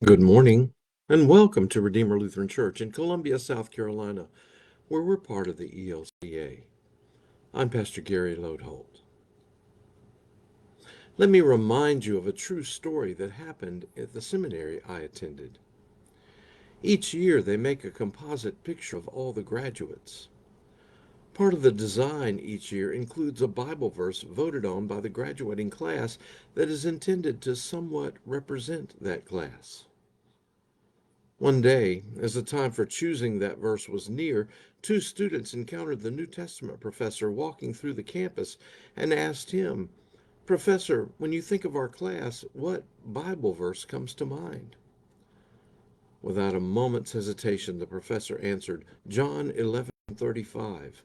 Good morning, and welcome to Redeemer Lutheran Church in Columbia, South Carolina, where we're part of the ELCA. I'm Pastor Gary Lodeholt. Let me remind you of a true story that happened at the seminary I attended. Each year, they make a composite picture of all the graduates. Part of the design each year includes a Bible verse voted on by the graduating class that is intended to somewhat represent that class. One day, as the time for choosing that verse was near, two students encountered the New Testament professor walking through the campus and asked him, "Professor, when you think of our class, what Bible verse comes to mind?" Without a moment's hesitation, the professor answered, "John 11:35."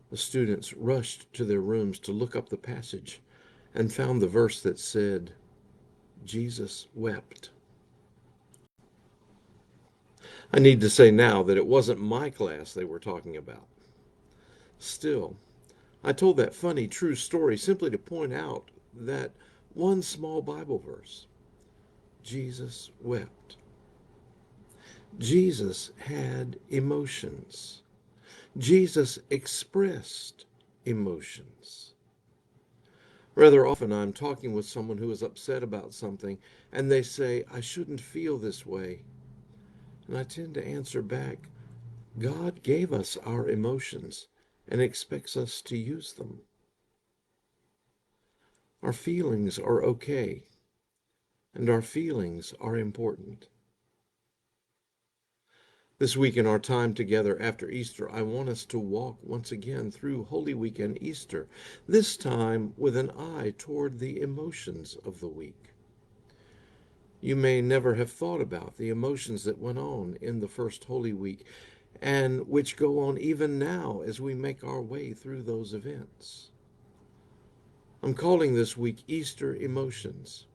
The students rushed to their rooms to look up the passage and found the verse that said, "Jesus wept." I need to say now that it wasn't my class they were talking about. Still, I told that funny, true story simply to point out that one small Bible verse, Jesus wept. Jesus had emotions. Jesus expressed emotions. Rather often, I'm talking with someone who is upset about something, and they say, "I shouldn't feel this way." And I tend to answer back, God gave us our emotions and expects us to use them. Our feelings are okay, and our feelings are important. This week in our time together after Easter, I want us to walk once again through Holy Week and Easter, this time with an eye toward the emotions of the week. You may never have thought about the emotions that went on in the first Holy Week and which go on even now as we make our way through those events. I'm calling this week Easter Emotions,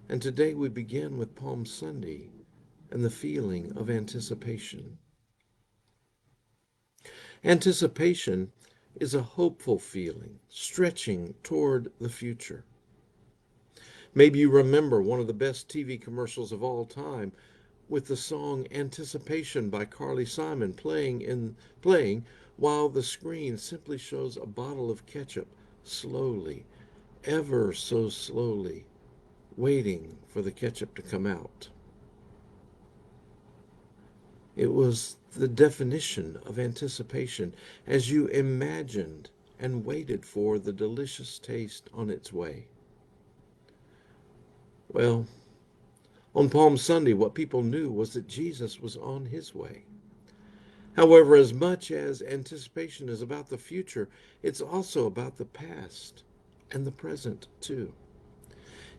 and today we begin with Palm Sunday and the feeling of anticipation. Anticipation is a hopeful feeling, stretching toward the future. Maybe you remember one of the best TV commercials of all time with the song Anticipation by Carly Simon playing while the screen simply shows a bottle of ketchup slowly, ever so slowly, waiting for the ketchup to come out. It was the definition of anticipation as you imagined and waited for the delicious taste on its way. Well, on Palm Sunday, what people knew was that Jesus was on his way. However, as much as anticipation is about the future, it's also about the past and the present too.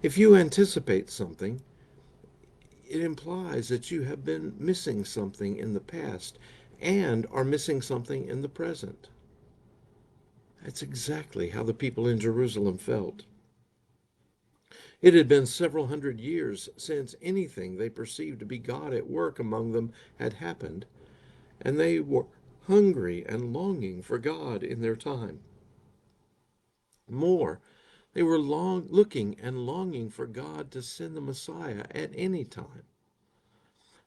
If you anticipate something, it implies that you have been missing something in the past and are missing something in the present. That's exactly how the people in Jerusalem felt. It had been several hundred years since anything they perceived to be God at work among them had happened, and they were hungry and longing for God in their time. More, they were looking and longing for God to send the Messiah at any time.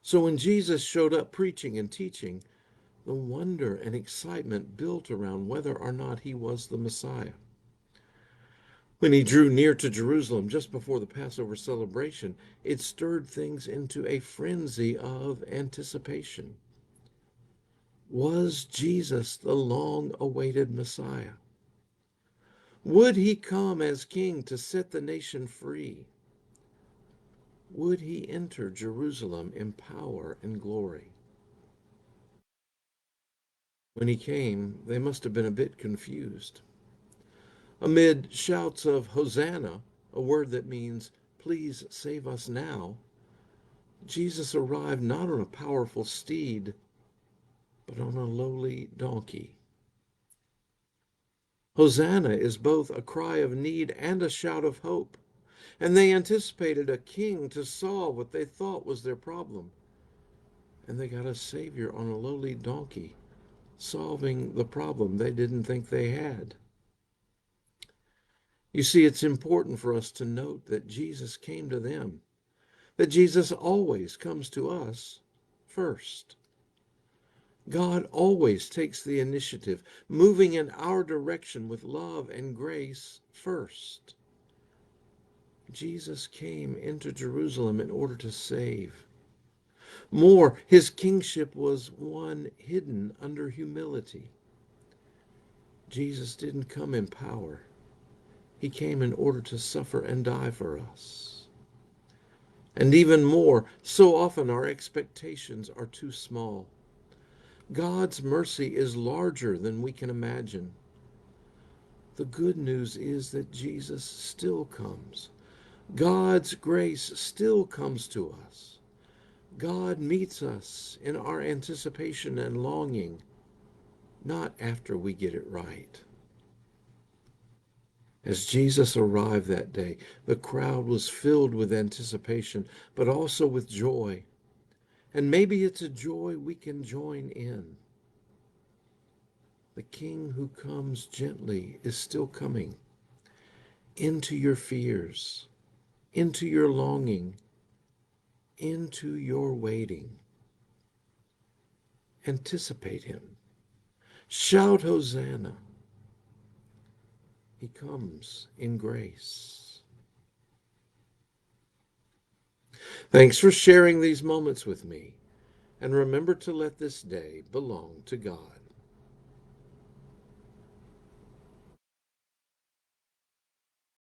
So when Jesus showed up preaching and teaching, the wonder and excitement built around whether or not he was the Messiah. When he drew near to Jerusalem just before the Passover celebration, it stirred things into a frenzy of anticipation. Was Jesus the long-awaited Messiah? Would he come as king to set the nation free? Would he enter Jerusalem in power and glory? When he came, they must have been a bit confused. Amid shouts of Hosanna, a word that means, "Please save us now," Jesus arrived not on a powerful steed, but on a lowly donkey. Hosanna is both a cry of need and a shout of hope, and they anticipated a king to solve what they thought was their problem. And they got a savior on a lowly donkey, solving the problem they didn't think they had. You see, it's important for us to note that Jesus came to them, that Jesus always comes to us first. God always takes the initiative, moving in our direction with love and grace first. Jesus came into Jerusalem in order to save. More, his kingship was one hidden under humility. Jesus didn't come in power. He came in order to suffer and die for us. And even more, so often our expectations are too small. God's mercy is larger than we can imagine. The good news is that Jesus still comes. God's grace still comes to us. God meets us in our anticipation and longing, not after we get it right. As Jesus arrived that day, the crowd was filled with anticipation, but also with joy. And maybe it's a joy we can join in. The King who comes gently is still coming into your fears, into your longing, into your waiting. Anticipate him. Shout Hosanna. He comes in grace. Thanks for sharing these moments with me. And remember to let this day belong to God.